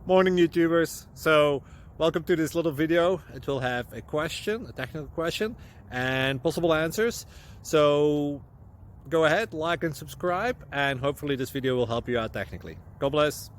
Morning YouTubers. So welcome to this little video. It will have a question, a technical question, and possible answers. So go ahead, like and subscribe, and hopefully this video will help you out technically. God bless.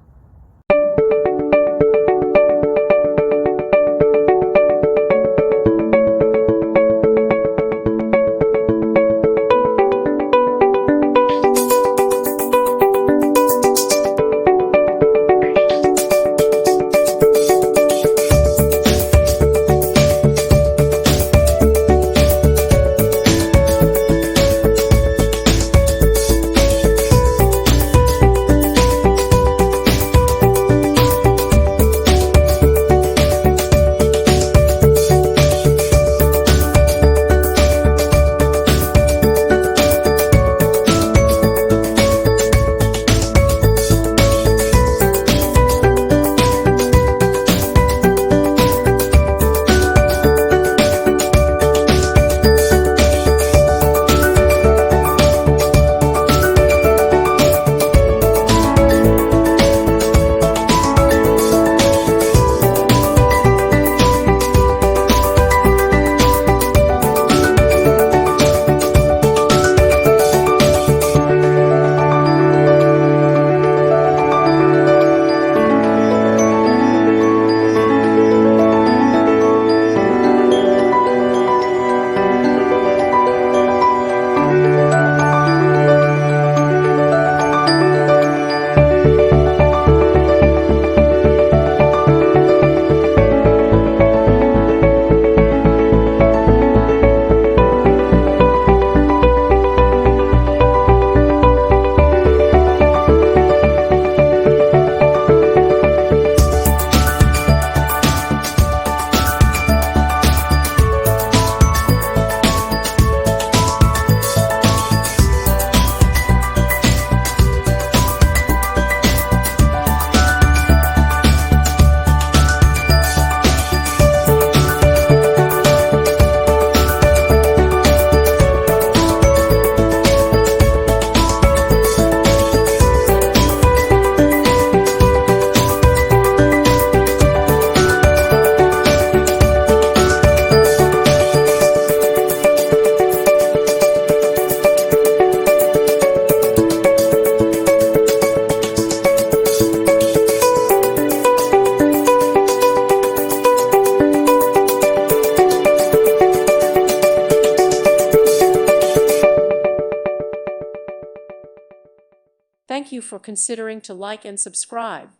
Thank you for considering to like and subscribe.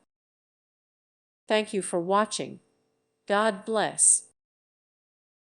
Thank you for watching. God bless.